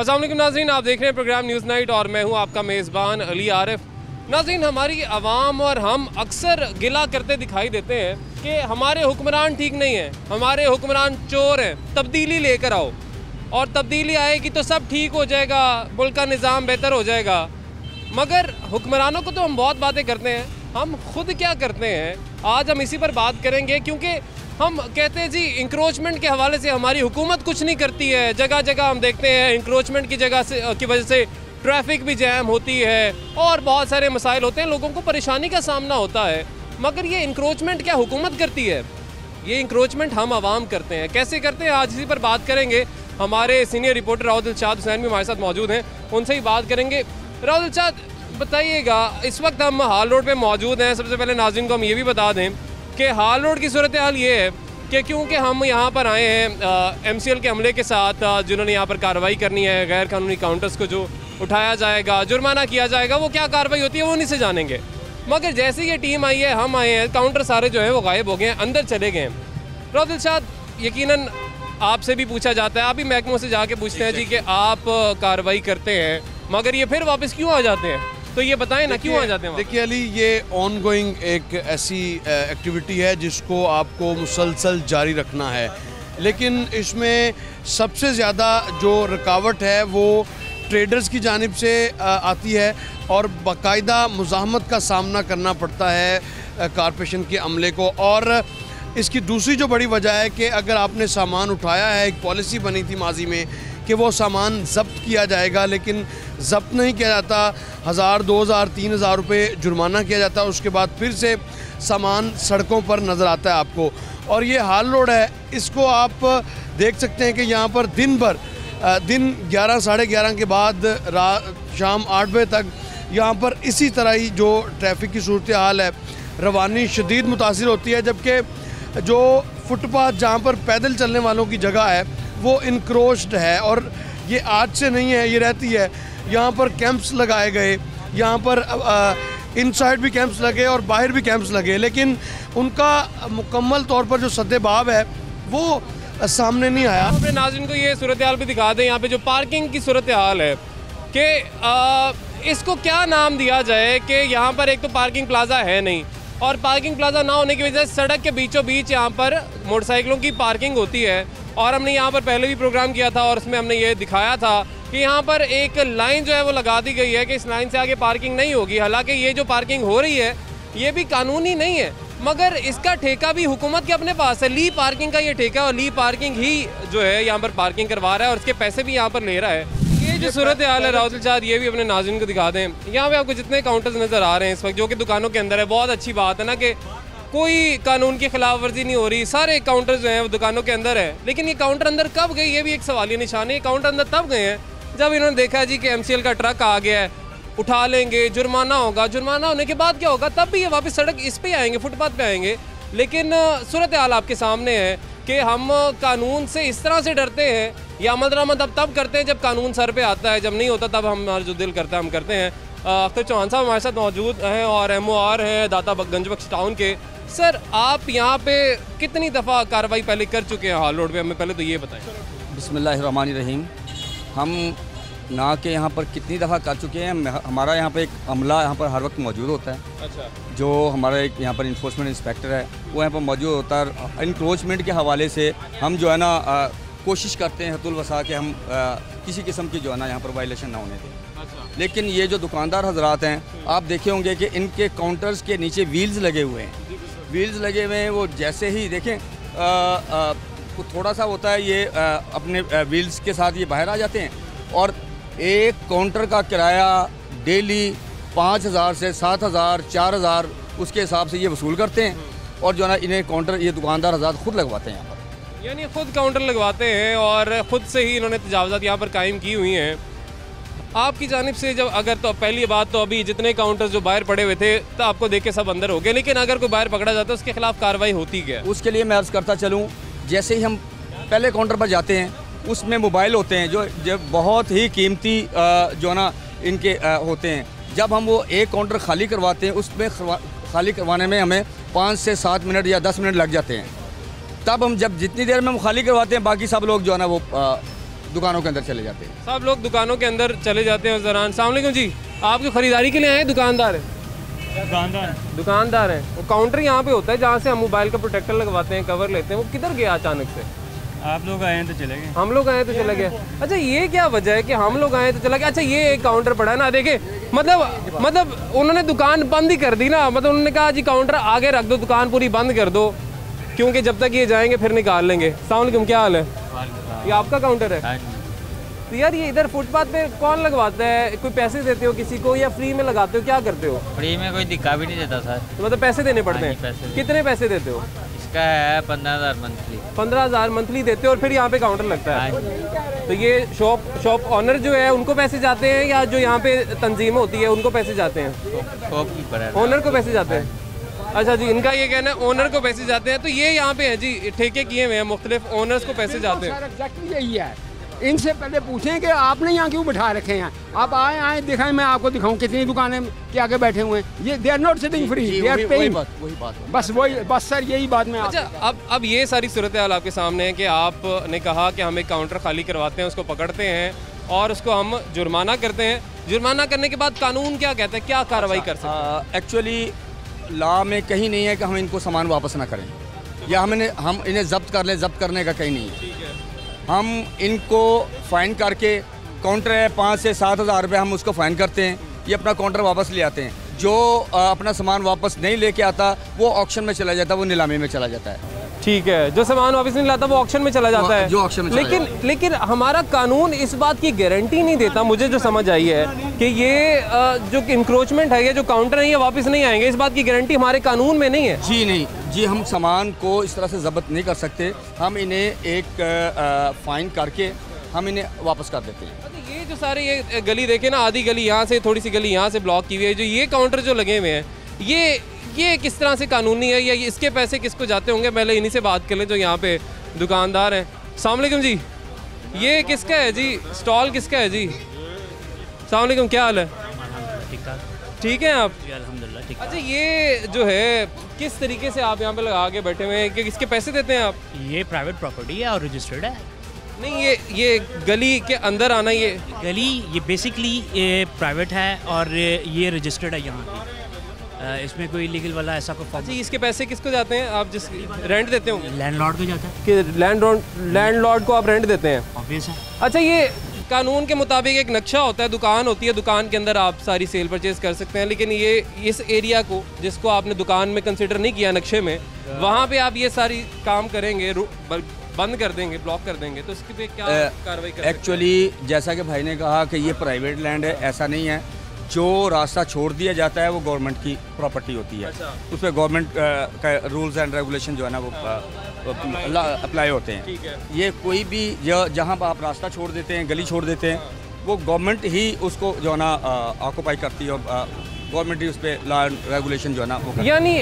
अस्सलाम वालेकुम नाज़रीन, आप देख रहे हैं प्रोग्राम न्यूज़ नाइट और मैं हूं आपका मेज़बान अली आरिफ। नाज़रीन, हमारी आवाम और हम अक्सर गिला करते दिखाई देते हैं कि हमारे हुक्मरान ठीक नहीं हैं, हमारे हुक्मरान चोर हैं, तब्दीली लेकर आओ और तब्दीली आएगी तो सब ठीक हो जाएगा, मुल्क का निज़ाम बेहतर हो जाएगा। मगर हुक्मरानों को तो हम बहुत बातें करते हैं, हम खुद क्या करते हैं आज हम इसी पर बात करेंगे, क्योंकि हम कहते हैं जी इंक्रोचमेंट के हवाले से हमारी हुकूमत कुछ नहीं करती है। जगह जगह हम देखते हैं इंक्रोचमेंट की वजह से ट्रैफिक भी जैम होती है और बहुत सारे मसाइल होते हैं, लोगों को परेशानी का सामना होता है। मगर ये इंक्रोचमेंट क्या हुकूमत करती है? ये इंक्रोचमेंट हम आवाम करते हैं। कैसे करते हैं आज इसी पर बात करेंगे। हमारे सीनियर रिपोर्टर राव दिलशाद हुसैन भी हमारे साथ मौजूद हैं, उनसे ही बात करेंगे। राव दिलशाद, बताइएगा, इस वक्त हम हाल रोड पे मौजूद हैं। सबसे पहले नाज़रीन को हम ये भी बता दें कि हाल रोड की सूरत हाल ये है कि क्योंकि हम यहाँ पर आए हैं MCL के हमले के साथ, जिन्होंने यहाँ पर कार्रवाई करनी है, गैर कानूनी काउंटर्स को जो उठाया जाएगा, जुर्माना किया जाएगा, वो क्या कार्रवाई होती है वो नहीं से जानेंगे। मगर जैसे ये टीम आई है, हम आए हैं, काउंटर सारे जो हैं वो गायब हो गए हैं, अंदर चले गए हैं। राव दिलशाद, यकीनन आपसे भी पूछा जाता है, आप भी महकमों से जाके पूछते हैं जी कि आप कार्रवाई करते हैं मगर ये फिर वापस क्यों आ जाते हैं, तो ये बताएं ना क्यों आ जाते हैं? देखिए अली, ये ऑन गोइंग एक ऐसी एक्टिविटी है जिसको आपको मुसलसल जारी रखना है, लेकिन इसमें सबसे ज़्यादा जो रुकावट है वो ट्रेडर्स की जानिब से आती है और बाकायदा मुज़ाहमत का सामना करना पड़ता है कारपोरेशन के अमले को। और इसकी दूसरी जो बड़ी वजह है कि अगर आपने सामान उठाया है, एक पॉलिसी बनी थी माजी में कि वो सामान ज़ब्त किया जाएगा, लेकिन ज़ब्त नहीं किया जाता, 1000, 2000, 3000 रुपये जुर्माना किया जाता है। उसके बाद फिर से सामान सड़कों पर नज़र आता है आपको। और ये हाल रोड है, इसको आप देख सकते हैं कि यहाँ पर दिन भर, दिन 11, साढ़े 11 के बाद शाम 8 बजे तक यहाँ पर इसी तरह ही जो ट्रैफिक की सूरत हाल है, रवानी शदीद मुतासिर होती है। जबकि जो फुटपाथ जहाँ पर पैदल चलने वालों की जगह है वो इनक्रोच्ड है, और ये आज से नहीं है, ये रहती है। यहाँ पर कैंप्स लगाए गए, यहाँ पर इनसाइड भी कैंप्स लगे और बाहर भी कैंप्स लगे, लेकिन उनका मुकम्मल तौर पर जो सद्देबाब है वो सामने नहीं आया। अपने नाज़रीन को ये सूरत हाल भी दिखा दें, यहाँ पे जो पार्किंग की सूरत हाल है कि इसको क्या नाम दिया जाए कि यहाँ पर एक तो पार्किंग प्लाजा है नहीं, और पार्किंग प्लाजा ना होने की वजह से सड़क के बीचों बीच यहाँ पर मोटरसाइकिलों की पार्किंग होती है। और हमने यहाँ पर पहले भी प्रोग्राम किया था और उसमें हमने ये दिखाया था कि यहाँ पर एक लाइन जो है वो लगा दी गई है कि इस लाइन से आगे पार्किंग नहीं होगी। हालांकि ये जो पार्किंग हो रही है ये भी कानूनी नहीं है, मगर इसका ठेका भी हुकूमत के अपने पास है। ली पार्किंग का ये ठेका, और ली पार्किंग ही जो है यहाँ पर पार्किंग करवा रहा है और इसके पैसे भी यहाँ पर ले रहा है। ये जो सूरत हाल है राव दिलशाद, ये भी अपने नाज़रीन को दिखा दें। यहाँ पे आपको जितने काउंटर्स नज़र आ रहे हैं इस वक्त, जो कि दुकानों के अंदर है, बहुत अच्छी बात है ना कि कोई कानून की खिलाफ वर्जी नहीं हो रही, सारे काउंटर जो हैं वो दुकानों के अंदर है। लेकिन ये काउंटर अंदर कब गए, ये भी एक सवालिया निशान है। ये काउंटर अंदर तब गए हैं जब इन्होंने देखा जी कि MCL का ट्रक आ गया है, उठा लेंगे, जुर्माना होगा, जुर्माना होने के बाद क्या होगा, तब भी ये वापस सड़क इस पे आएंगे, फुटपाथ पे आएंगे। लेकिन सूरत हाल आपके सामने है कि हम कानून से इस तरह से डरते हैं या अमल दरामद तब करते हैं जब कानून सर पे आता है, जब नहीं होता तब हमारा जो दिल करता है हम करते हैं। अख्तर चौहान साहब हमारे साथ मौजूद हैं और MOR हैं दाता गंज बख्श टाउन के। सर, आप यहाँ पे कितनी दफ़ा कार्रवाई पहले कर चुके हैं हाल रोड पे, हमें पहले तो ये बताएं। बिस्मिल्लाहिर्रहमानिर्रहीम। हम ना के यहाँ पर कितनी दफ़ा कर चुके हैं। हमारा यहाँ पे एक अमला यहाँ पर हर वक्त मौजूद होता है। अच्छा। जो हमारा एक यहाँ पर इन्फोर्समेंट इंस्पेक्टर है वो यहाँ पर मौजूद होता है। इंक्रोचमेंट के हवाले से हम जो है ना कोशिश करते हैं हतुल वसा के हम किसी किस्म की जो है ना यहाँ पर वायलेशन ना होने दें। अच्छा। लेकिन ये जो दुकानदार हजरात हैं, आप देखे होंगे कि इनके काउंटर्स के नीचे व्हील्स लगे हुए हैं। व्हील्स लगे हुए हैं, वो जैसे ही देखें थोड़ा सा होता है, ये अपने व्हील्स के साथ ये बाहर आ जाते हैं और एक काउंटर का किराया डेली 5000 से 7000, 4000 उसके हिसाब से ये वसूल करते हैं। और जो है ना इन्हें काउंटर ये दुकानदार हजरात खुद लगवाते हैं यहाँ पर, यानी खुद काउंटर लगवाते हैं और ख़ुद से ही इन्होंने तजावज़ात यहाँ पर कायम की हुई हैं। आपकी जानिब से जब अगर, तो पहली बात तो अभी जितने काउंटर्स जो बाहर पड़े हुए थे तो आपको देख के सब अंदर हो गए, लेकिन अगर कोई बाहर पकड़ा जाता है उसके खिलाफ कार्रवाई होती क्या? उसके लिए मैं अर्ज़ करता चलूँ, जैसे ही हम पहले काउंटर पर जाते हैं उसमें मोबाइल होते हैं जो बहुत ही कीमती जो है ना इनके होते हैं। जब हम वो एक काउंटर खाली करवाते हैं, उसमें खाली करवाने में हमें 5 से 7 मिनट या 10 मिनट लग जाते हैं। तब हम जब जितनी देर में हम खाली करवाते हैं, बाकी सब लोग जो है ना वो दुकानों के अंदर चले जाते हैं। सब लोग दुकानों के अंदर चले जाते हैं उस दौरान। अस्सलाम वालेकुम जी, आपकी ख़रीदारी के लिए आए हैं? दुकानदार हैं। वो काउंटर यहाँ पे होता है जहाँ से हम मोबाइल का प्रोटेक्टर लगवाते हैं, कवर लेते हैं, वो किधर गया अचानक से? आप लोग आए हैं तो चले गए। हम लोग आए तो चले गए। अच्छा, ये क्या वजह है कि हम लोग आए तो चला गया? अच्छा, ये एक काउंटर पड़ा है ना, देखे मतलब उन्होंने दुकान बंद ही कर दी ना, मतलब उन्होंने कहा जी काउंटर आगे रख दो, दुकान पूरी बंद कर दो, क्योंकि जब तक ये जाएंगे फिर निकाल लेंगे। अस्सलाम वालेकुम, क्या हाल है? ये आपका काउंटर है? तो यार ये इधर फुटपाथ पे कौन लगवाता है? कोई पैसे देते हो किसी को या फ्री में लगाते हो, क्या करते हो? फ्री में कोई दिक्का भी नहीं देता सर। तो मतलब पैसे देने पड़ते हैं? पैसे कितने पैसे देते हो? इसका है 15,000 मंथली। 15,000 मंथली देते हो और फिर यहाँ पे काउंटर लगता है? तो ये शॉप ऑनर जो है उनको पैसे जाते हैं या जो यहाँ पे तंजीम होती है उनको पैसे जाते हैं? शॉपकीपर है, ओनर को पैसे जाते हैं। अच्छा जी, इनका ये कहना है ओनर को पैसे जाते हैं। तो ये यहाँ पे है जी, ठेके किए हुए हैं, मुख्तलिफ ओनर्स को पैसे जाते हैं। एग्जैक्टली यही है। इनसे पहले पूछें कि आपने यहाँ क्यों बिठा रखे हैं? आप आए दिखाएं, मैं आपको दिखाऊं कितनी दुकानें के आगे बैठे हुए हैं। ये they are not sitting free, they are paying. बस सर यही बात मैं। अच्छा, अब ये सारी सूरत हाल आपके सामने है कि आपने कहा कि हम एक काउंटर खाली करवाते हैं, उसको पकड़ते हैं और उसको हम जुर्माना करते हैं। जुर्माना करने के बाद कानून क्या कहता है, क्या कार्रवाई कर सकते हैं? एक्चुअली लॉ में कहीं नहीं है कि हम इनको सामान वापस ना करें या हम इन्हें जब्त कर लें। जब्त करने का कहीं नहीं है। हम इनको फ़ाइन करके, काउंटर है 5 से 7 हज़ार रुपये, हम उसको फ़ाइन करते हैं, ये अपना काउंटर वापस ले आते हैं। जो अपना सामान वापस नहीं लेके आता वो ऑक्शन में चला जाता है, वो नीलामी में चला जाता है। ठीक है, जो सामान वापस नहीं लाता वो ऑक्शन में चला जाता है। जो ऑक्शन में लेकिन हमारा कानून इस बात की गारंटी नहीं देता। मुझे जो समझ आई है कि ये जो इंक्रोचमेंट है, ये जो काउंटर है, ये वापस नहीं आएंगे, इस बात की गारंटी हमारे कानून में नहीं है। जी नहीं जी, हम सामान को इस तरह से जब्त नहीं कर सकते। हम इन्हें एक फ़ाइन करके हम इन्हें वापस कर देते हैं। ये जो सारे ये गली देखे ना, आधी गली यहाँ से, थोड़ी सी गली यहाँ से ब्लॉक की हुई है, जो ये काउंटर जो लगे हुए हैं, ये किस तरह से कानूनी है या इसके पैसे किसको जाते होंगे? पहले इन्हीं से बात कर लें जो यहाँ पे दुकानदार हैं। अस्सलाम वालेकुम जी, ये किसका है जी? स्टॉल किसका है जी? अस्सलाम वालेकुम, क्या हाल है? ठीक है आप? अल्हम्दुलिल्लाह ठीक। अच्छा, ये जो है किस तरीके से आप यहाँ पे लगा के बैठे हुए हैं कि किसके पैसे देते हैं आप? ये प्राइवेट प्रॉपर्टी है और रजिस्टर्ड है। नहीं, ये गली के अंदर आना, ये गली ये बेसिकली ये प्राइवेट है और ये रजिस्टर्ड है यहाँ की। इसमें कोई लीगल वाला ऐसा कोई फॉर्म। अच्छा, इसके पैसे किसको जाते हैं? आप जिस रेंट देते हो? लैंडलॉर्ड को जाता है कि लैंडलॉर्ड को आप रेंट देते हैं? ऑब्वियस है। अच्छा, ये कानून के मुताबिक एक नक्शा होता है, दुकान होती है, दुकान के अंदर आप सारी सेल परचेज कर सकते हैं, लेकिन ये इस एरिया को जिसको आपने दुकान में कंसिडर नहीं किया नक्शे में, वहाँ पे आप ये सारी काम करेंगे, बंद कर देंगे, ब्लॉक कर देंगे, तो इसके पे क्या कार्रवाई करेंगे? एक्चुअली जैसा कि भाई ने कहा कि ये प्राइवेट लैंड है, ऐसा नहीं है। जो रास्ता छोड़ दिया जाता है वो गवर्नमेंट की प्रॉपर्टी होती है। अच्छा। उस पर गवर्नमेंट का रूल्स एंड रेगुलेशन जो है ना वो अप्लाई होते हैं। ठीक है। ये कोई भी जहाँ पर आप रास्ता छोड़ देते हैं, गली छोड़ देते हैं, वो गवर्नमेंट ही उसको जो है ना ऑक्यूपाई करती है और गवर्नमेंट ही उस पर लॉ एंड रेगुलेशन जो है ना वो करती है। यानी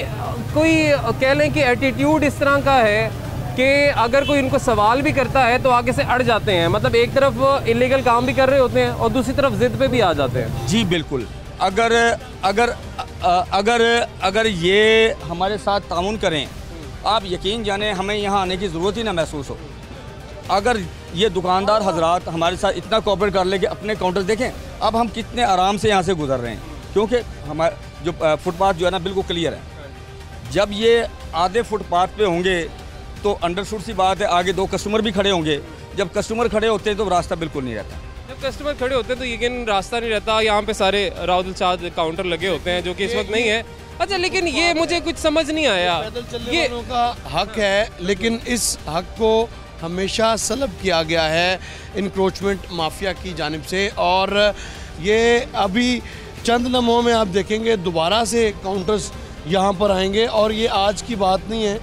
कोई कह लें कि एटीट्यूड इस तरह का है कि अगर कोई इनको सवाल भी करता है तो आगे से अड़ जाते हैं, मतलब एक तरफ इलीगल काम भी कर रहे होते हैं और दूसरी तरफ जिद पे भी आ जाते हैं। जी बिल्कुल। अगर अगर अगर अगर ये हमारे साथ ताउन करें, आप यकीन जाने हमें यहाँ आने की ज़रूरत ही ना महसूस हो। अगर ये दुकानदार हजरात हमारे साथ इतना कोऑपरेट कर ले कि अपने काउंटर देखें, अब हम कितने आराम से यहाँ से गुजर रहे हैं, क्योंकि हमारे जो फुटपाथ जो है ना बिल्कुल क्लियर है। जब ये आधे फुटपाथ पे होंगे तो अंडरशूट सी बात है, आगे 2 कस्टमर भी खड़े होंगे। जब कस्टमर खड़े होते हैं तो रास्ता बिल्कुल नहीं रहता। जब कस्टमर खड़े होते हैं तो यकीन रास्ता नहीं रहता। यहाँ पे सारे राउदल चाद काउंटर लगे होते हैं जो कि इस वक्त नहीं है। अच्छा, लेकिन ये मुझे कुछ समझ नहीं आया। ये का हक है, लेकिन इस हक को हमेशा सलब किया गया है इंक्रोचमेंट माफिया की जानिब से, और ये अभी चंद लम्हों में आप देखेंगे दोबारा से काउंटर्स यहाँ पर आएंगे। और ये आज की बात नहीं है,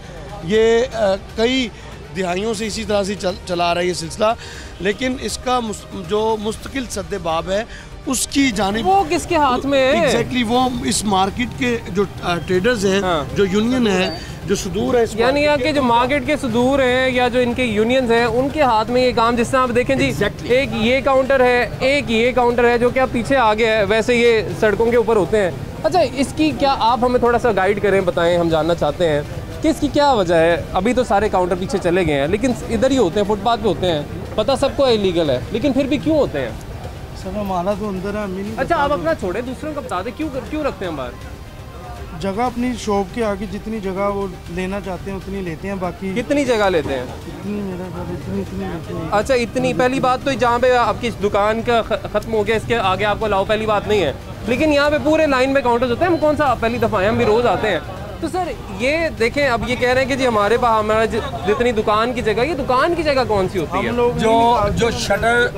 ये कई दिहाइयों से इसी तरह से चला रहा है ये सिलसिला, लेकिन इसका जो मुस्तकिल सद्देबाब है उसकी जानिब वो किसके हाथ में है? एग्जैक्टली वो इस मार्केट के जो ट्रेडर्स हैं, हाँ। जो यूनियन है, जो सुदूर है, यानी यहाँ के जो मार्केट के सुदूर हैं या जो इनके यूनियंस हैं, उनके हाथ में ये काम। जिस तरह आप देखें जी, एक ये काउंटर है, एक ये काउंटर है जो कि आप पीछे आगे है, वैसे ये सड़कों के ऊपर होते हैं। अच्छा, इसकी क्या आप हमें थोड़ा सा गाइड करें, बताएं, हम जानना चाहते हैं कि इसकी क्या वजह है। अभी तो सारे काउंटर पीछे चले गए हैं, लेकिन इधर ही होते हैं, फुटपाथ पे होते हैं, पता सबको इलीगल है, लेकिन फिर भी क्यों होते हैं? सर हमारा तो अंदर है, हमें नहीं। अच्छा आप अपना छोड़े, दूसरों को बता दें क्यों रखते हैं बाहर? जगह अपनी शॉप के आगे जितनी जगह वो लेना चाहते हैं उतनी लेते हैं, बाकी कितनी जगह लेते हैं? इतनी मेरा घर इतनी लेते हैं। अच्छा इतनी, पहली बात तो जहाँ पे आपकी दुकान का ख़त्म हो गया इसके आगे आपको अलाउ, पहली बात नहीं है, लेकिन यहाँ पे पूरे लाइन में काउंटर्स होते हैं। हम कौन सा पहली दफ़ा आए, हम भी रोज़ आते हैं। तो सर ये देखें, अब ये कह रहे हैं कि जी हमारे पास हमारा जितनी दुकान की जगह, ये दुकान की जगह कौन सी होती है? जो शटर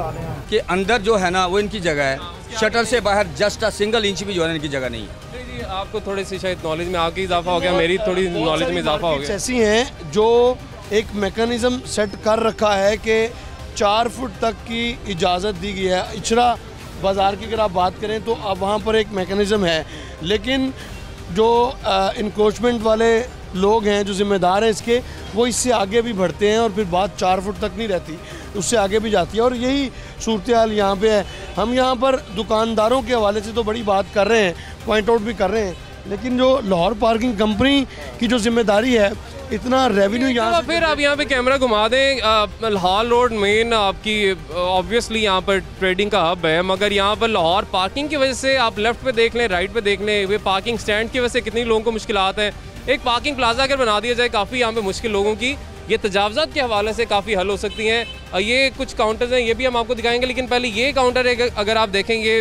के अंदर जो है ना वो इनकी जगह है, शटर से बाहर जस्ट सिंगल इंच भी जो है इनकी जगह नहीं है। जी आपको थोड़ी सी शायद नॉलेज में आपकी इजाफा हो गया, मेरी थोड़ी नॉलेज में इजाफा हो गया। ऐसी हैं जो एक मैकेनिज्म सेट कर रखा है कि 4 फुट तक की इजाज़त दी गई है। इचरा बाज़ार की अगर आप बात करें तो अब वहाँ पर एक मैकेनिज्म है, लेकिन जो इंक्रोचमेंट वाले लोग हैं, जो ज़िम्मेदार हैं इसके, वो इससे आगे भी बढ़ते हैं और फिर बात 4 फुट तक नहीं रहती, उससे आगे भी जाती है। और यही सूरत हाल यहाँ पे है। हम यहाँ पर दुकानदारों के हवाले से तो बड़ी बात कर रहे हैं, पॉइंट आउट भी कर रहे हैं, लेकिन जो लाहौर पार्किंग कंपनी की जो जिम्मेदारी है, इतना रेवेन्यू यहाँ तो फिर आप यहाँ पे कैमरा घुमा दें। लाहौर रोड मेन आपकी ऑब्वियसली यहाँ पर ट्रेडिंग का हब है, मगर यहाँ पर लाहौर पार्किंग की वजह से आप लेफ्ट पे देख लें, राइट पे देख लें, वे पार्किंग स्टैंड की वजह से कितनी लोगों को मुश्किलात हैं। एक पार्किंग प्लाजा अगर बना दिया जाए, काफ़ी यहाँ पे मुश्किल लोगों की ये तजावज़ात के हवाले से काफ़ी हल हो सकती हैं। ये कुछ काउंटर्स हैं, ये भी हम आपको दिखाएंगे, लेकिन पहले ये काउंटर है, अगर आप देखेंगे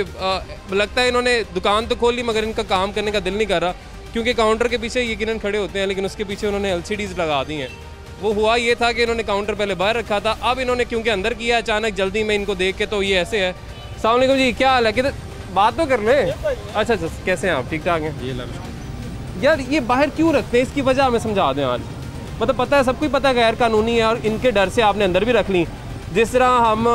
लगता है इन्होंने दुकान तो खोल ली मगर इनका काम करने का दिल नहीं कर रहा, क्योंकि काउंटर के पीछे यकीनन खड़े होते हैं, लेकिन उसके पीछे उन्होंने LCDs लगा दी हैं। वो हुआ ये था कि इन्होंने काउंटर पहले बाहर रखा था, अब इन्होंने क्योंकि अंदर किया अचानक जल्दी में इनको देख के, तो ये ऐसे है। अस्सलाम वालेकुम जी, क्या हाल है? किधर बात तो कर लें। अच्छा, कैसे हैं आप? ठीक ठाक हैं? यार ये बाहर क्यों रखते हैं, इसकी वजह हमें समझा दें आज। मतलब पता है, सबको ही पता है गैर कानूनी है, और इनके डर से आपने अंदर भी रख ली। जिस तरह हम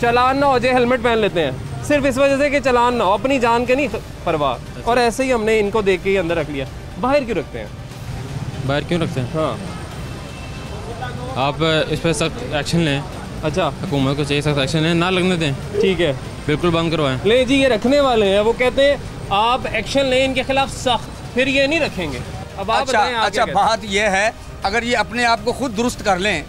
चालान ना हो जाए हेलमेट पहन लेते हैं, सिर्फ इस वजह से कि चालान ना हो, अपनी जान के नहीं परवाह, और ऐसे ही हमने इनको देख के ही अंदर रख लिया। बाहर क्यों रखते हैं? बाहर क्यों रखते हैं? हाँ, आप इस पर सख्त एक्शन लें। अच्छा, हुकूमत को चाहिए सख्त एक्शन लें, ना लगने दें। ठीक है, बिल्कुल बंद करवाएं। ले जी, ये रखने वाले हैं, वो कहते हैं आप एक्शन लें इनके खिलाफ सख्त, फिर ये नहीं रखेंगे। अब आप बताएं, आप क्या कहते हैं? बात ये है, अगर ये अपने आप को खुद दुरुस्त कर लें,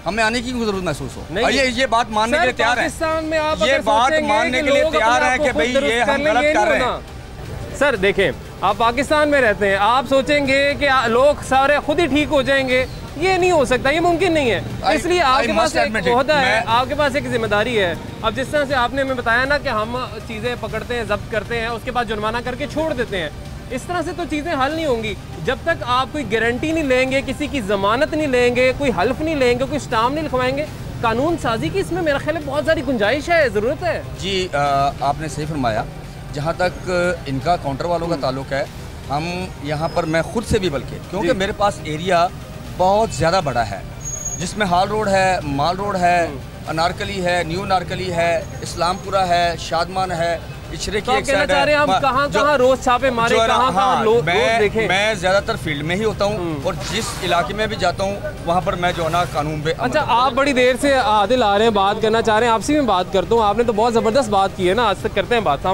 हमें आने की जरूरत महसूस हो, नहीं, ये बात मानने के लिए तैयार है। पाकिस्तान में आप ये बात मानने के लिए तैयार है कि भाई ये हम गलत कर रहे हैं। सर देखें, आप पाकिस्तान में रहते हैं, आप सोचेंगे कि लोग सारे खुद ही ठीक हो जाएंगे, ये नहीं हो सकता, ये मुमकिन नहीं है। इसलिए आपके पास एक ओहदा है, आपके पास एक जिम्मेदारी है। अब जिस तरह से आपने हमें बताया ना कि हम चीज़ें पकड़ते हैं, जब्त करते हैं, उसके बाद जुर्माना करके छोड़ देते हैं, इस तरह से तो चीज़ें हल नहीं होंगी जब तक आप कोई गारंटी नहीं लेंगे, किसी की ज़मानत नहीं लेंगे, कोई हल्फ नहीं लेंगे, कोई स्टाम्प नहीं लिखवाएंगे। कानून साजी की इसमें मेरा ख्याल है बहुत सारी गुंजाइश है, ज़रूरत है। जी आपने सही फरमाया। जहाँ तक इनका काउंटर वालों का ताल्लुक है, हम यहाँ पर मैं खुद से भी बल्कि, क्योंकि मेरे पास एरिया बहुत ज़्यादा बड़ा है, जिसमें हाल रोड है, माल रोड है, अनारकली है, न्यू नारकली है, इस्लामपुरा है, शादमान है, इचरे की एक साइड है। हम कहाँ रोज छापे मारे, कहाँ लोग देखें। मैं ज़्यादातर फील्ड में ही होता हूँ, और जिस इलाके में भी जाता हूँ वहाँ पर मैं जो है ना कानून पे। अच्छा, आप बड़ी देर से आदिल आ रहे हैं, बात करना चाह रहे हैं, आपसे भी बात करता हूँ। आपने तो बहुत ज़बरदस्त बात की है ना, आज तक करते हैं बात।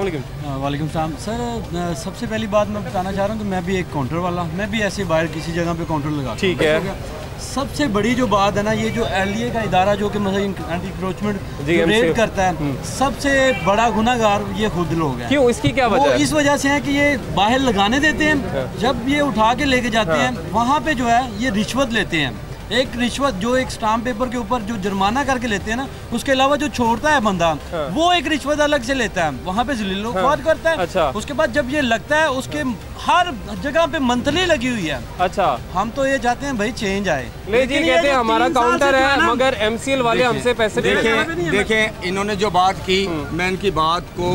वालेकुम सलाम सर। सबसे पहली बात मैं बताना चाह रहा हूँ कि मैं भी एक काउंटर वाला, मैं भी ऐसे बाहर किसी जगह पे काउंटर लगा। ठीक है। सबसे बड़ी जो बात है ना, ये जो LDA का इदारा जो कि मतलब एंटी इंक्रोचमेंट रेड करता है, सबसे बड़ा गुनाहगार ये खुद लोग हैं। क्यों, इसकी क्या वजह है? इस वजह से है कि ये बाहर लगाने देते हैं, जब ये उठा के लेके जाते हैं वहाँ पे जो है ये रिश्वत लेते हैं। एक रिश्वत जो एक स्टाम्प पेपर के ऊपर जो जुर्माना करके लेते हैं ना, उसके अलावा जो छोड़ता है बंदा, वो एक रिश्वत अलग से लेता है, वहाँ पे जलीलो ख्वार करता है। अच्छा। उसके बाद जब ये लगता है, उसके हर जगह पे मंथली लगी हुई है। अच्छा, हम तो ये चाहते हैं भाई चेंज आए। ले जी, कहते हैं हमारा काउंटर है, मगर MCL वाले हमसे पैसे देखें इन्होंने जो बात की, मैं इनकी बात को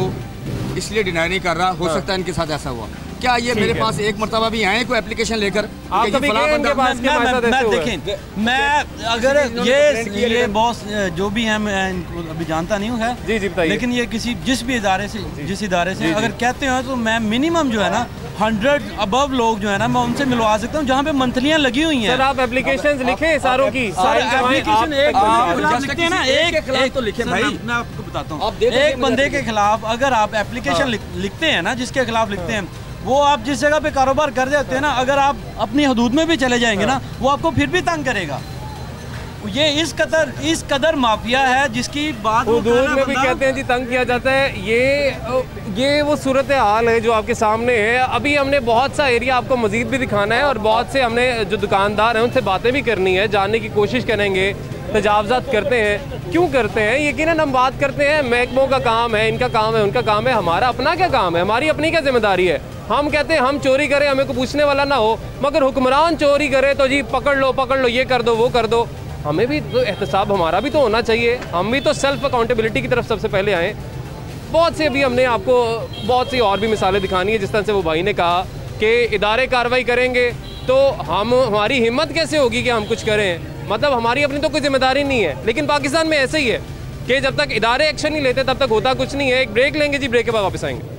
इसलिए डिनाई नहीं कर रहा, हो सकता है इनके साथ ऐसा हुआ। क्या ये मेरे पास एक मरतबा भी आए कोई एप्लीकेशन लेकर? आप कभी गए इनके पास के पास? मैं देखें, मैं अगर ये बॉस जो भी हैं, मैं इनको अभी जानता नहीं हूँ है जी जी बताइए, लेकिन ये किसी जिस भी इदारे से, जिस इदारे से अगर कहते हैं तो मैं मिनिमम जो है ना 100 अबव लोग जो है ना, मैं उनसे मिलवा सकता हूँ जहाँ पे मंथलियाँ लगी हुई हैं। सर आप एप्लीकेशन लिखे सारों की, एप्लीकेशन एक लिखते हैं ना, एक तो लिखे भाई, मैं आपको बताता हूँ। एक बंदे के खिलाफ अगर आप एप्लीकेशन लिखते हैं ना, जिसके खिलाफ लिखते हैं, वो आप जिस जगह पे कारोबार कर देते हैं ना, अगर आप अपनी हदूद में भी चले जाएंगे ना, वो आपको फिर भी तंग करेगा। ये इस कदर माफिया है जिसकी बात हुदूद में भी कहते हैं जी तंग किया जाता है। ये वो सूरत हाल है जो आपके सामने है। अभी हमने बहुत सा एरिया आपको मज़ीद भी दिखाना है और बहुत से हमने जो दुकानदार हैं उनसे बातें भी करनी है, जानने की कोशिश करेंगे तजावज़ात करते हैं, क्यों करते हैं। यकीनन हम बात करते हैं महकमों का काम है, इनका काम है, उनका काम है, हमारा अपना क्या काम है, हमारी अपनी क्या जिम्मेदारी है। हम कहते हैं हम चोरी करें, हमें को पूछने वाला ना हो, मगर हुक्मरान चोरी करे तो जी पकड़ लो, ये कर दो, वो कर दो। हमें भी तो एहतसाब हमारा भी तो होना चाहिए, हम भी तो सेल्फ अकाउंटेबिलिटी की तरफ सबसे पहले आएँ। बहुत से अभी हमने आपको बहुत सी और भी मिसालें दिखानी है, जिस तरह से वो भाई ने कहा कि इदारे कार्रवाई करेंगे तो हमारी हिम्मत कैसे होगी कि हम कुछ करें। मतलब हमारी अपनी तो कोई जिम्मेदारी नहीं है, लेकिन पाकिस्तान में ऐसे ही है कि जब तक इदारे एक्शन नहीं लेते तब तक होता कुछ नहीं है। एक ब्रेक लेंगे जी, ब्रेक के बाद वापस आएंगे।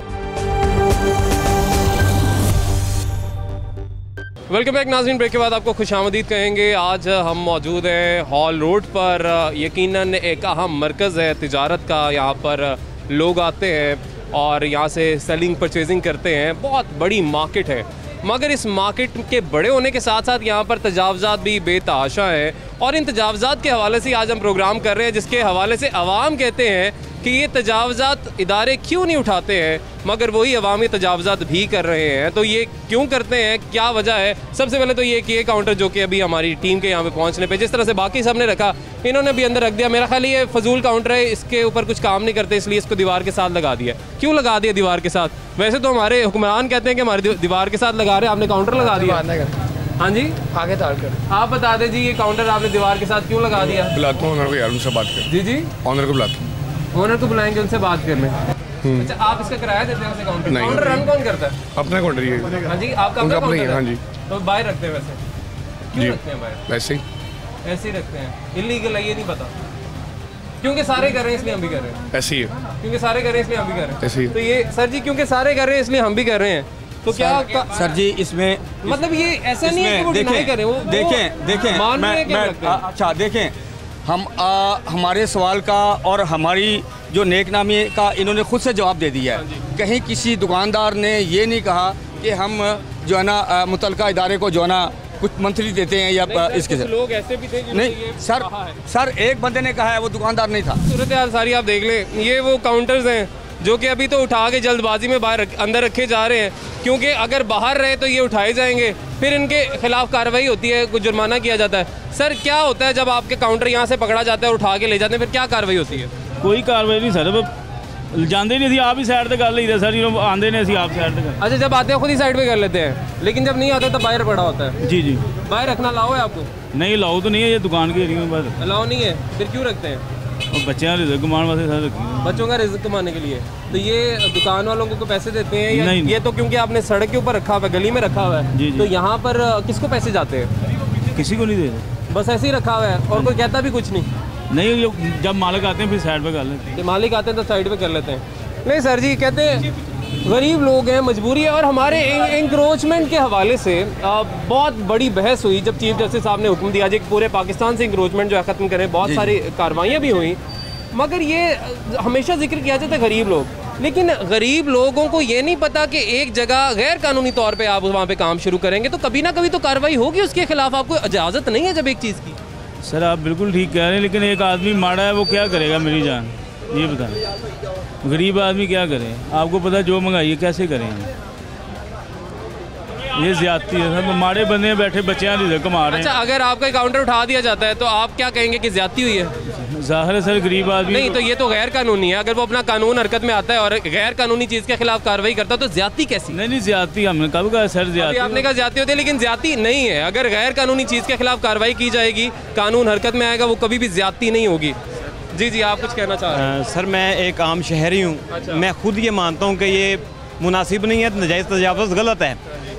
वेलकम बैक नाज़रीन, ब्रेक के बाद आपको खुशामदीद कहेंगे। आज हम मौजूद हैं हॉल रोड पर। यकीनन एक अहम मरकज़ है तिजारत का, यहाँ पर लोग आते हैं और यहाँ से सेलिंग परचेजिंग करते हैं। बहुत बड़ी मार्केट है, मगर इस मार्केट के बड़े होने के साथ साथ यहाँ पर तजावज़ात भी बेतहाशा हैं। और इन तजावज़ात के हवाले से आज हम प्रोग्राम कर रहे हैं, जिसके हवाले से अवाम कहते हैं कि ये तजावज़ात इदारे क्यों नहीं उठाते हैं, मगर वही अवामी तजावज़ात भी कर रहे हैं। तो ये क्यों करते हैं, क्या वजह है। सबसे पहले तो ये काउंटर जो कि अभी हमारी टीम के यहाँ पे पहुँचने पे जिस तरह से बाकी सब ने रखा, इन्होंने भी अंदर रख दिया। मेरा ख्याल ये फजूल काउंटर है, इसके ऊपर कुछ काम नहीं करते, इसलिए इसको दीवार के साथ लगा दिया। क्यों लगा दिया दीवार के साथ? वैसे तो हमारे हुक्मरान कहते हैं कि हमारे दीवार के साथ लगा रहे हैं, आपने काउंटर लगा दिया। हाँ जी, आगे ताल कर आप बता दें जी, ये काउंटर आपने दीवार के साथ क्यों लगा दिया? बुलाता हूँ ऑनर को यार, उनसे बात कर। जी जी, ऑनर को बुलाता हूँ। ओनर को बुलाएंगे, उनसे बात करने। अच्छा, आप इसका किराया देते हैं वैसे काउंटर? नहीं, काउंटर रन कौन करता है? अपना काउंटर ही है। हाँ जी, आपका अपना काउंटर है? हाँ जी। तो बाहर रखते हैं वैसे? क्यों रखते हैं बाहर? वैसे ही ऐसे ही रखते हैं। इलीगल है ये नहीं पता? क्योंकि सारे कर रहे हैं इसलिए हम भी कर रहे हैं। ऐसे ही है। क्योंकि सारे कर रहे हैं इसलिए हम भी कर रहे हैं। ऐसे ही। तो ये सर जी, क्योंकि सारे कर रहे हैं इसलिए हम भी कर रहे हैं, तो क्या सर जी इसमें मतलब ये ऐसा नहीं है कि वो डिनाई करें, वो देखें मान रहे हैं क्या लगता है? अच्छा देखें, हम हमारे सवाल का और हमारी जो नेकनामी का इन्होंने खुद से जवाब दे दिया है। कहीं किसी दुकानदार ने ये नहीं कहा कि हम जो है ना मुतलका इदारे को जो है ना कुछ मंथली देते हैं या इसके से। लोग ऐसे भी थे नहीं सर एक बंदे ने कहा है, वो दुकानदार नहीं था। सूरत हाल सारी आप देख लें, ये वो काउंटर्स हैं जो कि अभी तो उठा के जल्दबाजी में बाहर अंदर रखे जा रहे हैं, क्योंकि अगर बाहर रहे तो ये उठाए जाएंगे, फिर इनके खिलाफ कार्रवाई होती है, कुछ जुर्माना किया जाता है। सर क्या होता है जब आपके काउंटर यहाँ से पकड़ा जाता है, उठा के ले जाते हैं, फिर क्या कार्रवाई होती है? कोई कार्रवाई नहीं सर, जाते नहीं, आप ही साइड पे कर लीजिए सर, आंदे ने आप साइड पे कर। अच्छा, जब आते हैं खुद ही साइड पे कर लेते हैं, लेकिन जब नहीं आते तब बाहर पड़ा होता है? जी जी। बाहर रखना अलाउ है आपको? नहीं अलाउ तो नहीं है, ये दुकान के एरिया में बस अलाउ नहीं है, फिर क्यों रखते हैं? और बच्चे रिजक कमाने वास्ते सर रखी, बच्चों का रिजक कमाने के लिए। तो ये दुकान वालों को पैसे देते हैं या नहीं, ये तो क्योंकि आपने सड़क के ऊपर रखा हुआ है, गली में रखा हुआ है? जी जी। तो यहाँ पर किसको पैसे जाते हैं? किसी को नहीं देते, बस ऐसे ही रखा हुआ है और कोई कहता भी कुछ नहीं? नहीं, जब मालिक आते हैं फिर साइड पे कर लेते हैं। मालिक आते हैं तो साइड पे कर लेते हैं। नहीं सर जी, कहते हैं गरीब लोग हैं, मजबूरी है। और हमारे इंक्रोचमेंट के हवाले से बहुत बड़ी बहस हुई जब चीफ जस्टिस साहब ने हुक्म दिया कि पूरे पाकिस्तान से इंक्रोचमेंट जो है ख़त्म करें। बहुत सारी कार्रवाइयाँ भी हुई, मगर ये हमेशा जिक्र किया जाता है गरीब लोग, लेकिन गरीब लोगों को ये नहीं पता कि एक जगह गैर कानूनी तौर पे आप वहाँ पे काम शुरू करेंगे तो कभी ना कभी तो कार्रवाई होगी उसके खिलाफ। आपको इजाज़त नहीं है जब एक चीज़ की। सर आप बिल्कुल ठीक कह रहे हैं, लेकिन एक आदमी माड़ा है, वो क्या करेगा मेरी जान, ये बताएं। गरीब आदमी क्या करे? आपको पता जो मंगाइए कैसे करेंगे? ये ज्यादती है सर, माड़े बंदे बैठे बच्चे रिजक कमा रहे हैं। अच्छा, अगर आपका काउंटर उठा दिया जाता है तो आप क्या कहेंगे कि ज्यादती हुई है? जाहिर है सर, गरीब आदमी नहीं, तो ये तो गैर कानूनी है। अगर वो अपना कानून हरकत में आता है और गैर कानूनी चीज़ के खिलाफ कार्रवाई करता है तो ज्यादती कैसी? नहीं, ज्यादती हमने कब कहा सर? ज्यादती आपने कहा ज्यादती होती है, लेकिन ज्यादती नहीं है। अगर गैर कानूनी चीज़ के खिलाफ कार्रवाई की जाएगी, कानून हरकत में आएगा, वो कभी भी ज्यादती नहीं होगी। जी जी, आप कुछ कहना चाह रहे हैं? सर मैं एक आम शहरी हूँ। अच्छा। मैं खुद ये मानता हूँ कि ये मुनासिब नहीं है, नजायज़ तजावुज़ गलत है,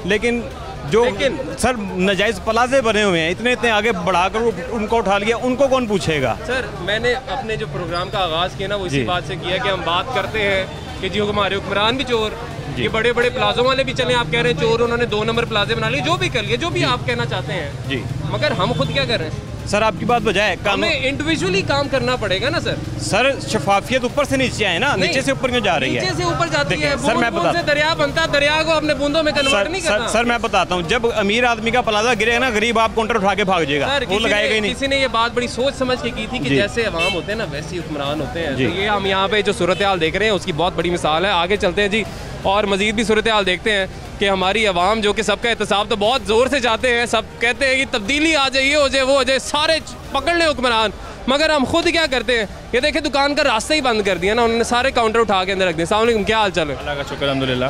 लेकिन सर नजायज़ प्लाजे बने हुए हैं, इतने आगे बढ़ाकर उनको उठा लिया, उनको कौन पूछेगा? सर मैंने अपने जो प्रोग्राम का आगाज़ किया ना वो इसी बात से किया कि हम बात करते हैं कि जी हमारे हुक्मरान भी चोर, ये बड़े बड़े प्लाजों वाले भी चले, आप कह रहे हैं चोर, उन्होंने 2 नंबर प्लाजे बना लिए, जो भी कर लिए, जो भी आप कहना चाहते हैं जी, मगर हम खुद क्या कर रहे हैं? सर आपकी बात बजाय हमें इंडिविजुअली काम करना पड़ेगा ना सर शफाफियत ऊपर से नीचे आए ना, नीचे से ऊपर क्यों जा रही है? नीचे से ऊपर जाती है सर, मैं बूंद से दरिया बनता है, दरिया को अपने बूंदों में कन्वर्ट नहीं करना। सर मैं बताता हूँ, जब अमीर आदमी का प्लाजा गिरेगा ना, गरीब आप काउंटर उठा के भाग जाएगा, वो लगाएगा ही नहीं। किसी ने ये बात बड़ी सोच समझ के की थी कि जैसे अवाम होते हैं ना वैसे ही हुक्मरान होते हैं। तो ये हम यहाँ पे जो सूरत हाल देख रहे हैं उसकी बहुत बड़ी मिसाल है। आगे चलते हैं जी और मजीद भी सूरत हाल देखते हैं कि हमारी आवाम जो कि सबका एहतसाब तो बहुत ज़ोर से चाहते हैं, सब कहते हैं कि तब्दीली आ जाए, ये हो जाए, वो हो जाए, सारे पकड़ लें हुक्मरान, मगर हम खुद क्या करते हैं? ये देखिए दुकान का रास्ता ही बंद कर दिया ना उन्होंने, सारे काउंटर उठा के अंदर रख दिए। अस्सलाम वालेकुम, क्या हाल चाल है? अल्लाह का शुक्र अल्हम्दुलिल्लाह।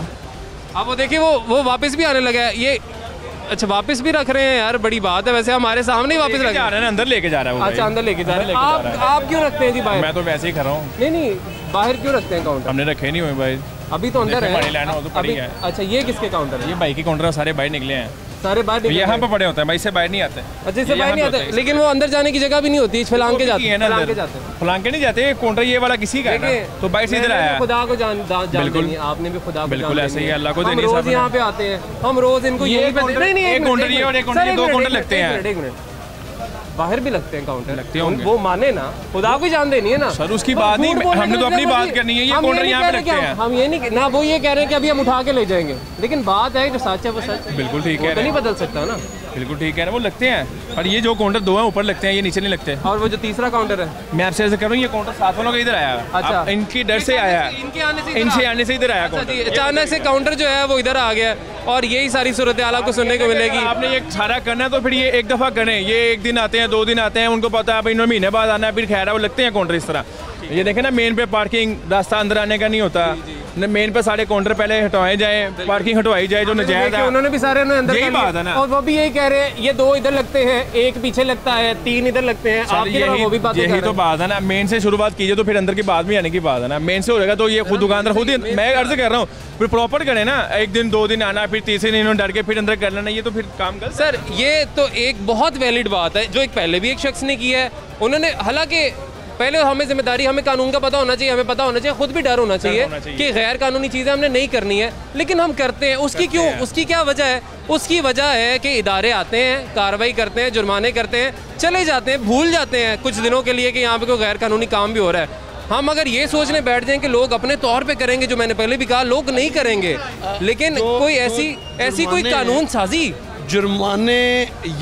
अब वो देखिए वो वापस भी आने लगा है ये। अच्छा वापस भी रख रहे हैं यार, बड़ी बात है। वैसे हमारे सामने ही वापस रख रहे हैं, अंदर लेके जा रहा है वो। अच्छा अंदर लेके जा रहे हैं। आप क्यों रखते हैं जी बाहर? मैं तो वैसे ही कर रहा हूँ। नहीं बाहर क्यों रखते हैं काउंटर? हमने रखे नहीं हुए भाई, अभी तो अंदर है। तो पड़ी है। अच्छा ये किसके काउंटर है? ये भाई के काउंटर सारे बाहर निकले हैं, सारे बाहर यहाँ पे पड़े होते हैं भाई, से बाहर नहीं आते। अच्छा इससे बाहर नहीं आते, लेकिन वो अंदर जाने की जगह भी नहीं होती, फलांग के जाते हैं। फलांग के नहीं जाते, काउंटर ये वाला किसी का है तो बाहर से इधर आया। खुदा को जान बिल्कुल, आपने भी खुदा को बिल्कुल ऐसे ही अल्लाह को देनी। हम रोज यहाँ पे आते हैं, हम रोज इनको नहीं एक काउंटर ये और एक काउंटर, दो काउंटर लगते हैं। बाहर भी लगते हैं काउंटर, लगते होंगे। वो माने ना, खुदा को जान देनी है ना सर, उसकी बात नहीं, हमने तो अपनी बात करनी है। ये काउंटर यहाँ पे रखते हैं, हम ये नहीं ना, वो ये कह रहे हैं कि अभी हम उठा के ले जाएंगे, लेकिन बात है जो सच है वो सच। बिल्कुल ठीक है, नहीं बदल सकता ना। बिल्कुल ठीक है, वो लगते हैं, और ये जो काउंटर दो है ऊपर लगते हैं, ये नीचे नहीं लगते। और वो जो तीसरा काउंटर है, मैं आपसे ऐसे कर रहा हूँ, ये काउंटर 7 वालों का इधर आया। अच्छा इनकी डर से आया है, इनसे आने से इधर आया। अचानक से काउंटर जो है वो इधर आ गया, और यही सारी सूरत हाल आपको सुनने को मिलेगी। आपने ये सारा करना है तो फिर ये एक दफ़ा करें। ये एक दिन आते हैं, 2 दिन आते हैं, उनको पता है भाई इन्होंने महीने बाद आना है, फिर खैर है वो लगते हैं काउंटर इस तरह। ये देखें ना, मेन पे पार्किंग रास्ता अंदर आने का नहीं होता, मेन पे सारे काउंटर पहले हटवाए जाए, पार्किंग हटवाई जाए जो नजायज है। उन्होंने भी सारे अंदर, यही बात है ना, और वो भी यही कह रहे हैं ये 2 इधर लगते हैं, 1 पीछे लगता है, 3 इधर लगते हैं। यही तो बात है ना, मेन से शुरुआत कीजिए तो फिर अंदर की बात भी आने की बात है ना। मेन से हो जाएगा तो ये खुद दुकानदार खुद ही, मैं अर्ज कर रहा हूँ, फिर प्रॉपर करें ना। 1 दिन 2 दिन आना, फिर तीसरे दिन इन्होंने डर के फिर अंदर कर लेना, ये तो फिर काम कर। सर ये तो एक बहुत वैलिड बात है जो एक पहले भी एक शख्स ने की है। उन्होंने हालांकि पहले हमें जिम्मेदारी, हमें कानून का पता होना चाहिए, हमें पता होना चाहिए, खुद भी डर होना चाहिए कि गैर कानूनी चीज़ें हमने नहीं करनी है, लेकिन हम करते हैं। उसकी क्यों, उसकी क्या वजह है? उसकी वजह है कि इदारे आते हैं, कार्रवाई करते हैं, जुर्माने करते हैं, चले जाते हैं, भूल जाते हैं कुछ दिनों के लिए कि यहाँ पे कोई गैर कानूनी काम भी हो रहा है। हम अगर ये सोचने बैठ जाएं कि लोग अपने तौर पे करेंगे, जो मैंने पहले भी कहा, लोग नहीं करेंगे, लेकिन कोई ऐसी कोई कानून साजी, जुर्माने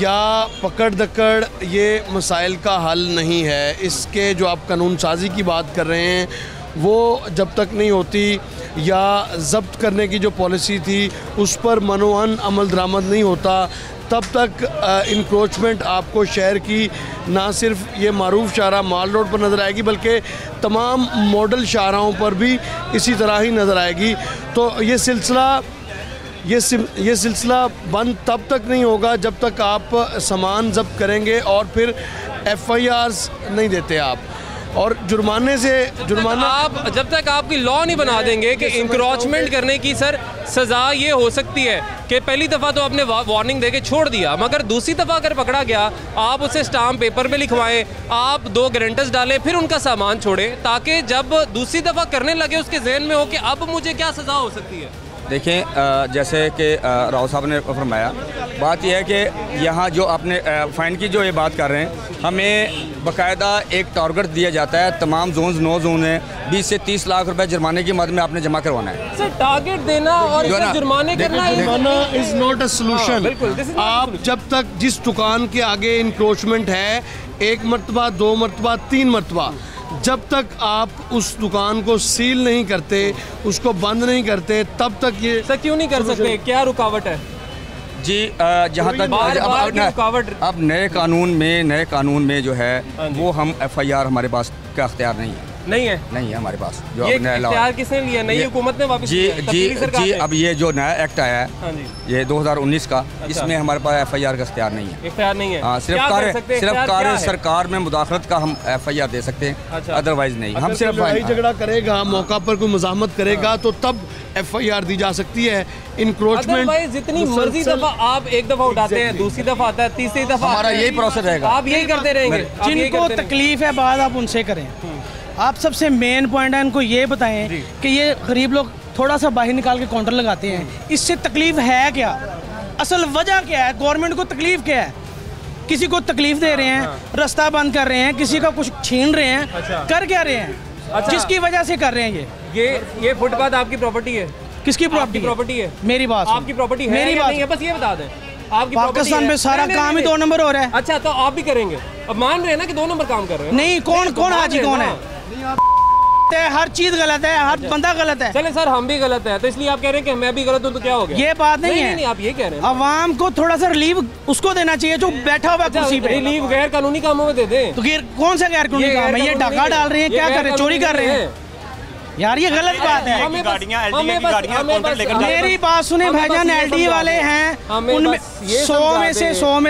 या पकड़ दकड़ ये मसाइल का हल नहीं है। इसके जो आप कानून साजी की बात कर रहे हैं वो जब तक नहीं होती, या ज़ब्त करने की जो पॉलिसी थी उस पर मनोहन अमल दरामद नहीं होता, तब तक इंक्रोचमेंट आपको शहर की ना सिर्फ ये मारूफ शाहराह माल रोड पर नज़र आएगी, बल्कि तमाम मॉडल शाहराहों पर भी इसी तरह ही नज़र आएगी। तो ये सिलसिला बंद तब तक नहीं होगा जब तक आप सामान जब्त करेंगे और फिर FIRs नहीं देते आप, और जुर्माना आप जब तक आपकी लॉ नहीं बना देंगे कि इंक्रोचमेंट करने की सर सज़ा ये हो सकती है कि पहली दफ़ा तो आपने वार्निंग देके छोड़ दिया, मगर दूसरी दफ़ा अगर पकड़ा गया आप उसे स्टाम्प पेपर पे लिखवाएं, आप 2 गारंटर्स डालें, फिर उनका सामान छोड़ें, ताकि जब दूसरी दफ़ा करने लगे उसके जहन में हो कि अब मुझे क्या सज़ा हो सकती है। देखें, जैसे कि राव साहब ने फरमाया, बात यह है कि यहाँ जो आपने फ़ाइन की जो ये बात कर रहे हैं, हमें बाकायदा एक टारगेट दिया जाता है, तमाम जोन 9 जोन है, 20 से 30 लाख रुपए जुर्माने की मद में आपने जमा करवाना है। सर टारगेट देना और जुर्माने करना इज नॉट अ सोल्यूशन। आप जब तक जिस दुकान के आगे इंक्रोचमेंट है 1 मरतबा, 2 मरतबा, 3 मरतबा, जब तक आप उस दुकान को सील नहीं करते, उसको बंद नहीं करते, तब तक ये सर क्यों नहीं कर सकते? क्या रुकावट है जी? जहाँ तक अब नए कानून में जो है वो हम FIR हमारे पास का अख्तियार नहीं है हमारे पास। जो ये इख्तियार किसने लिया? नई हुकूमत ने वापस जी अब ये जो नया एक्ट आया है ये 2019 का, इसमें हमारे पास FIR का इख्तियार नहीं है। हाँ, सिर्फ कार्य सरकार में मुदाखलत का हम FIR दे सकते हैं, अदरवाइज नहीं। हम सिर्फ लड़ाई झगड़ा करेगा, मौका पर कोई मज़ाहमत करेगा तो तब FIR दी जा सकती है। इंक्रोचमेंट जितनी मर्जी दफा आप एक दफा उठाते हैं, दूसरी दफा आता है, तीसरी दफा हमारा यही प्रोसेस रहेगा, आप यही करते रहेंगे। जिनको तकलीफ है बात आप उनसे करें। आप सबसे मेन पॉइंट है इनको ये बताएं कि ये गरीब लोग थोड़ा सा बाहर निकाल के काउंटर लगाते हैं, इससे तकलीफ है क्या, असल वजह क्या है, गवर्नमेंट को तकलीफ क्या है? किसी को तकलीफ दे रहे हैं, रास्ता बंद कर रहे हैं, किसी का कुछ छीन रहे हैं, कर क्या रहे हैं, जिसकी वजह से कर रहे हैं ये फुटपाथ आपकी प्रॉपर्टी है? किसकी प्रॉपर्टी है? मेरी बात, आपकी प्रॉपर्टी है? मेरी बात नहीं है, बस ये बता दें। आपकी पाकिस्तान में सारा काम ही 2 नंबर हो रहा है। अच्छा, तो आप भी करेंगे? अब मान रहे हैं ना कि 2 नंबर काम कर रहे हैं। नहीं, कौन हाजी कौन है? हर चीज गलत है, हर बंदा गलत है। चले सर, हम भी गलत है, तो इसलिए आप कह रहे हैं कि मैं भी गलत हूँ तो क्या हो गया? ये बात नहीं है। नहीं, आप ये कह रहे हैं अवाम को थोड़ा सा रिलीफ उसको देना चाहिए जो बैठा हुआ कुर्सी पे। रिलीफ गैर कानूनी कामों में दे दें। तो कौन सा गैर कानूनी काम है? ये डाका डाल रहे हैं, क्या कर रहे हैं? चोरी कर रहे हैं यार, ये गलत बात है। मेरी बात सुने भाईजान, एलडी वाले हैं, उनमें 100 में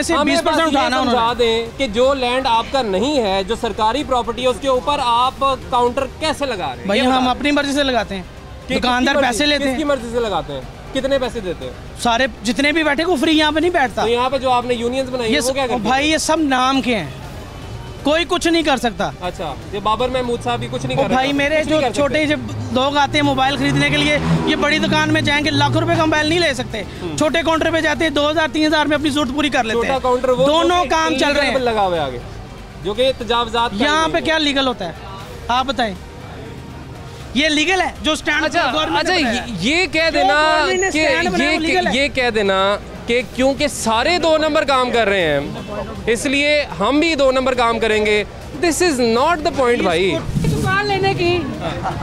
से 20% उठाना समझा दें कि जो लैंड आपका नहीं है, जो सरकारी प्रॉपर्टी है, उसके ऊपर आप काउंटर कैसे लगा रहे हैं? भाई हम अपनी मर्जी से लगाते हैं, दुकानदार पैसे लेते हैं। किसकी मर्जी से लगाते हैं? कितने पैसे देते हैं? सारे जितने भी बैठे को फ्री यहाँ पे नहीं बैठता। तो यहाँ पे जो आपने यूनियंस बनाई है वो क्या करते हैं? भाई ये सब नाम के हैं, कोई कुछ नहीं कर सकता। अच्छा, ये बाबर महमूद साहब भी कुछ नहीं कर रहे? भाई मेरे जो छोटे जब लोग आते हैं मोबाइल खरीदने के लिए, ये बड़ी दुकान में जाएंगे, लाखों रुपए का मोबाइल नहीं ले सकते। छोटे काउंटर पे जाते हैं, 2000-3000 में अपनी जरूरत पूरी कर लेते हैं। दोनों काम चल रहे हैं लगा हुआ है आगे, जो कि तजावजात। यहाँ पे क्या लीगल होता है आप बताएं? ये लीगल है जो स्टैंड? अच्छा, ये कह देना कि ये कह देना कि क्योंकि सारे 2 नंबर काम कर रहे हैं इसलिए हम भी 2 नंबर काम करेंगे। This is not the point भाई। दुकान लेने की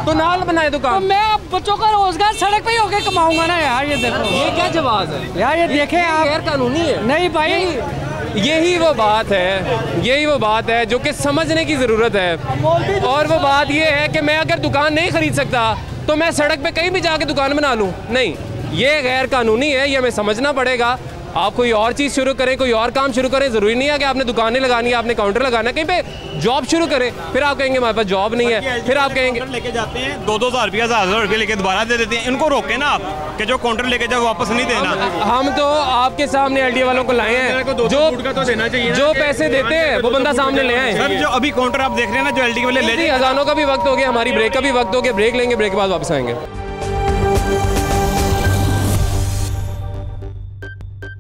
तो नाल बनाए दुकान। तो मैं बच्चों का रोजगार सड़क पे ही होके कमाऊंगा ना यार। ये देखो, ये क्या जवाब है यार? ये देखें आप, गैर कानूनी है। नहीं भाई, यही वो बात है जो कि समझने की ज़रूरत है। और वो बात ये है कि मैं अगर दुकान नहीं खरीद सकता तो मैं सड़क पे कहीं भी जाके दुकान बना लूँ? नहीं, ये गैर कानूनी है, ये हमें समझना पड़ेगा। आप कोई और चीज़ शुरू करें, कोई और काम शुरू करें, ज़रूरी नहीं है कि आपने दुकानें लगानी है, आपने काउंटर लगाना है, कहीं पे जॉब शुरू करें। फिर आप कहेंगे हमारे पास जॉब नहीं है, फिर आप कहेंगे लेके जाते हैं 2-2 हज़ार 1000 रुपये लेके दोबारा दे देते हैं। इनको रोके ना आप कि जो काउंटर लेके जाओ वापस नहीं देना। हम तो आपके सामने एलडी वालों को लाए हैं, जो पैसे देते हैं वो बंदा सामने ले आए। सर, जो अभी काउंटर आप देख रहे हैं ना, जो एलडी वाले ले, अजानों का भी वक्त हो गया, हमारी ब्रेक का भी वक्त हो गया, ब्रेक लेंगे, ब्रेक के बाद वापस आएंगे।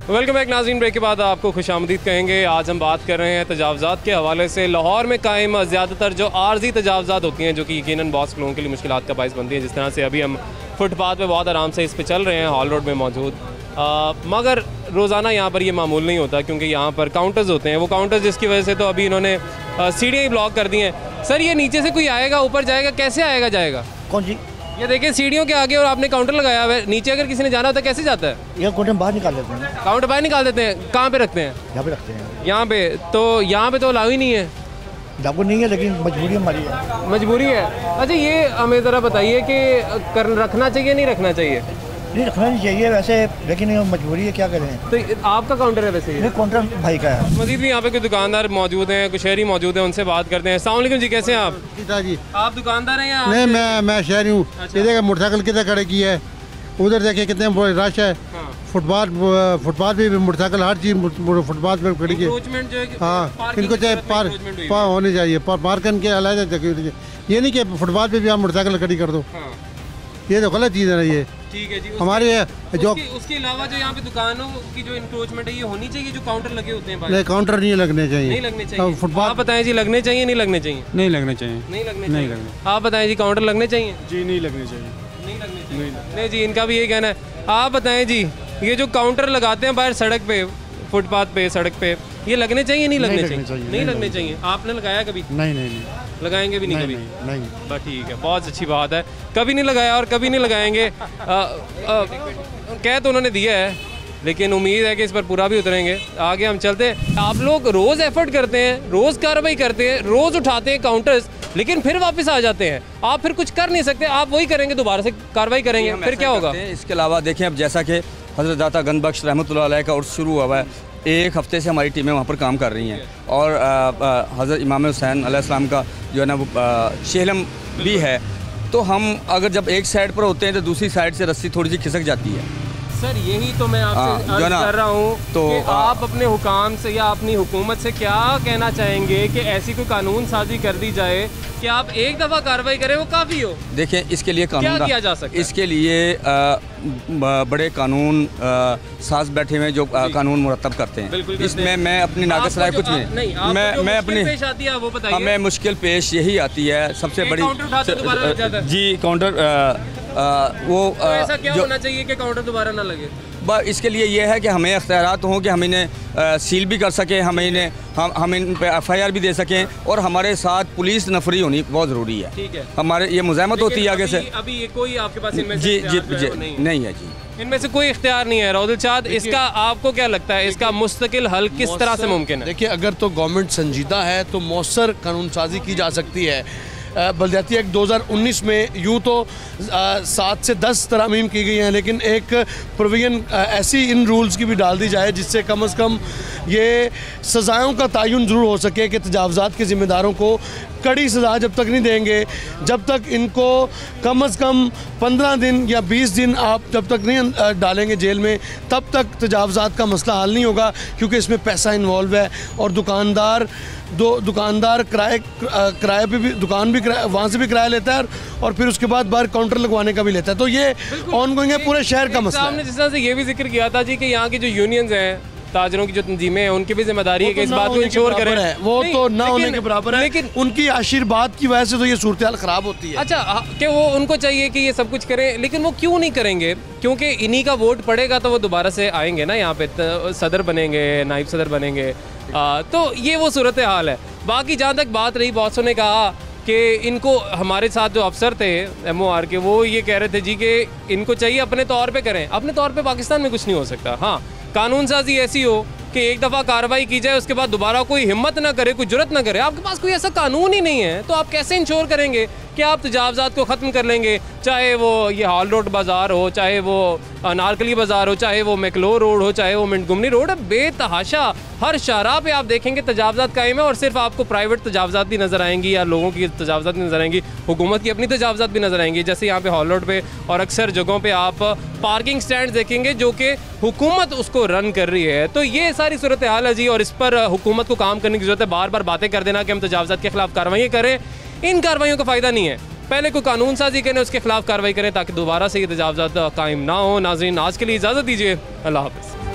वेलकम बैक नाज़रीन, ब्रेक के बाद आपको खुशामदीद कहेंगे। आज हम बात कर रहे हैं तजावज़ात के हवाले से। लाहौर में कायम ज़्यादातर जो आर्जी तजावज़ात होती हैं, जो कि यकीनन बहुत लोगों के लिए मुश्किलात का बायस बनती है, जिस तरह से अभी हम फुटपाथ पे बहुत आराम से इस पे चल रहे हैं, हॉल रोड में मौजूद, मगर रोज़ाना यहाँ पर ये मामूल नहीं होता, क्योंकि यहाँ पर काउंटर्स होते हैं। वो काउंटर्स जिसकी वजह से तो अभी इन्होंने सीढ़ियाँ ही ब्लॉक कर दी हैं। सर, ये नीचे से कोई आएगा, ऊपर जाएगा, कैसे आएगा जाएगा? कौन जी? ये देखिए सीढ़ियों के आगे और आपने काउंटर लगाया हुआ है, नीचे अगर किसी ने जाना होता है कैसे जाता है? ये काउंटर बाहर निकाल देते हैं। काउंटर बाहर निकाल देते हैं? कहाँ पे रखते हैं? यहाँ पे रखते हैं। यहाँ पे तो अलाउ ही नहीं है। लागू नहीं है, लेकिन मजबूरी हमारी है। मजबूरी है। अच्छा, ये हमें ज़रा बताइए कि रखना चाहिए नहीं रखना चाहिए? नहीं, रखना नहीं चाहिए वैसे, लेकिन मजबूरी है, क्या करें। तो आपका काउंटर है वैसे? ये काउंटर भाई का है। मजीद भी यहाँ पे कोई दुकानदार मौजूद हैं, कुछ शहरी मौजूद हैं, उनसे बात करते हैं। अस्सलाम वालेकुम जी, कैसे हैं आप? जी, आप दुकानदार हैं या? नहीं, मैं शहरी हूँ। ये देखिए मोटरसाइकिल कितने खड़े की है, उधर देखिए कितने रश है। फुटपाथ भी मोटरसाइकिल हर चीज़ फुटपाथ पे खड़ी है। हाँ, इनको चाहे पार्क होनी चाहिए, पार्किंग के अलग। ये नहीं कि फुटपाथ पे भी आप मोटरसाइकिल खड़ी कर दो, ये तो गलत चीज़ है ना। ये ठीक है जी। हमारे जो उसके अलावा जो यहाँ पे दुकानों की जो इंक्रोचमेंट है, ये होनी चाहिए, जो काउंटर लगे होते हैं। नहीं, काउंटर नहीं लगने चाहिए। नहीं लगने चाहिए। फुटपाथ आप बताएं जी, लगने चाहिए नहीं लगने चाहिए? नहीं लगने चाहिए। नहीं लगने। आप बताएं जी, काउंटर लगने चाहिए? जी नहीं लगने चाहिए। नहीं लगने चाहिए। नहीं जी, इनका भी यही कहना है। आप बताएं जी, ये जो काउंटर लगाते हैं बाहर सड़क पे, फुटपाथ पे, सड़क पे, ये लगने चाहिए नहीं लगने चाहिए? नहीं लगने चाहिए। आपने लगाया कभी? नहीं। लगाएंगे भी नहीं कभी? नहीं। बस ठीक है, बहुत अच्छी बात है। कभी नहीं लगाया और कभी नहीं लगाएंगे। कह तो उन्होंने दिया है, लेकिन उम्मीद है कि इस पर पूरा भी उतरेंगे। आगे हम चलते हैं। आप लोग रोज़ एफर्ट करते हैं, रोज़ कार्रवाई करते हैं, रोज़ उठाते हैं काउंटर्स, लेकिन फिर वापस आ जाते हैं। आप फिर कुछ कर नहीं सकते, आप वही करेंगे, दोबारा से कार्रवाई करेंगे, फिर क्या होगा? इसके अलावा देखें, अब जैसा कि हज़रत दाता गंजबख्श रहमतुल्लाह अलैह का उर्स शुरू हुआ है, 1 हफ़्ते से हमारी टीमें वहाँ पर काम कर रही हैं, और हज़रत इमाम हुसैन अलैहिस्सलाम का जो है ना वो शेलम भी है। तो हम अगर जब एक साइड पर होते हैं तो दूसरी साइड से रस्सी थोड़ी सी खिसक जाती है, सर यही तो मैं आपसे अर्ज कर रहा हूँ तो आप अपने हुकाम से या अपनी हुकूमत से क्या कहना चाहेंगे कि ऐसी कोई कानून साजी कर दी जाए कि आप एक दफ़ा कार्रवाई करें वो काफ़ी हो। देखें इसके लिए कानून क्या किया जा सकता है? इसके लिए बड़े कानून साथ बैठे हुए जो कानून मुरतब करते हैं। इसमें मैं अपनी नागस राय कुछ नहीं, मैं अपनी पेश आती है वो बताइए। हमें मुश्किल पेश यही आती है सबसे बड़ी जी काउंटर वो ऐसा क्या होना चाहिए कि काउंटर दोबारा ना लगे? इसके लिए ये है कि हमें अख्तियारात हों कि हम इन्हें सील भी कर सकें, हम इन पे FIR भी दे सकें और हमारे साथ पुलिस नफरी होनी बहुत ज़रूरी है। ठीक है, हमारे ये मुज़ाहमत होती है आगे से। अभी ये कोई आपके पास इनमें जी नहीं है जी, इनमें से कोई इख्तियार नहीं है। रौदुल चाद, इसका आपको क्या लगता है, इसका मुस्तकिल हल किस तरह से मुमकिन है? देखिए, अगर तो गवर्नमेंट संजीदा है तो मौसर कानून साजी की जा सकती है। बलदियाती एक्ट 2019 में यूँ तो 7 से 10 तरमीम की गई हैं, लेकिन एक प्रोविजन ऐसी इन रूल्स की भी डाल दी जाए जिससे कम से कम ये सज़ाओं का तयन ज़रूर हो सके कि तजावज़ात के ज़िम्मेदारों को कड़ी सज़ा जब तक नहीं देंगे, जब तक इनको कम से कम 15 दिन या 20 दिन आप जब तक नहीं डालेंगे जेल में, तब तक तजावज़ात का मसला हल नहीं होगा, क्योंकि इसमें पैसा इन्वॉल्व है। और दुकानदार किराए पे भी दुकान भी वहाँ से भी किराया लेता है और फिर उसके बाद बाहर काउंटर लगवाने का भी लेता है। तो ये ऑनगोइंग है, पूरे शहर का मसला है। जिस तरह से ये भी जिक्र किया था जी कि यहाँ की जो यूनियंस हैं, ताजरों की जो तंजीमें हैं, उनकी भी जिम्मेदारी है कि इस बात को इंश्योर करें। वो तो ना होने के बराबर है, लेकिन उनकी आशीर्वाद की वजह से तो ये सूरत हाल ख़राब होती है। अच्छा, कि वो उनको चाहिए कि ये सब कुछ करें, लेकिन वो क्यों नहीं करेंगे? क्योंकि इन्हीं का वोट पड़ेगा तो वो दोबारा से आएंगे ना यहाँ पे, सदर बनेंगे, नायब सदर बनेंगे। तो ये वो सूरत हाल है। बाकी जहाँ तक बात रही, बॉसों ने कहा कि इनको, हमारे साथ जो अफसर थे MOR के, वो ये कह रहे थे जी कि इनको चाहिए अपने तौर पे करें। अपने तौर पे पाकिस्तान में कुछ नहीं हो सकता। हाँ, कानून साजी ऐसी हो कि एक दफ़ा कार्रवाई की जाए, उसके बाद दोबारा कोई हिम्मत ना करे, कोई जुर्रत ना करे। आपके पास कोई ऐसा कानून ही नहीं है, तो आप कैसे इंश्योर करेंगे कि आप तजावज़ात को ख़त्म कर लेंगे? चाहे वो ये हॉल रोड बाज़ार हो, चाहे वो अनारकली बाज़ार हो, चाहे वो मैकलोर रोड हो, चाहे वो मिंटगुमनी रोड है, बेतहाशा हर शाहराह पे आप देखेंगे तजावज़ात कायम है। और सिर्फ आपको प्राइवेट तजावज़ात भी नज़र आएंगी या लोगों की तजावज़ात भी नज़र आएंगी, हुकूमत की अपनी तजावज़ात भी नज़र आएंगी। जैसे यहाँ पे हॉल रोड पे और अक्सर जगहों पे आप पार्किंग स्टैंड देखेंगे जो कि हुकूमत उसको रन कर रही है। तो ये सारी सूरत हाल है जी, और इस पर हुकूमत को काम करने की ज़रूरत है। बार बार बातें कर देना कि हम तजावज़ात के खिलाफ कार्रवाई करें, इन कार्रवाइयों का फ़ायदा नहीं है। पहले कोई कानून साजी करें, उसके खिलाफ कार्रवाई करें ताकि दोबारा से ये तजावज़ात कायम ना हो। नाज़रीन, आज के लिए इजाज़त दीजिए। अल्लाह हाफ़िज़।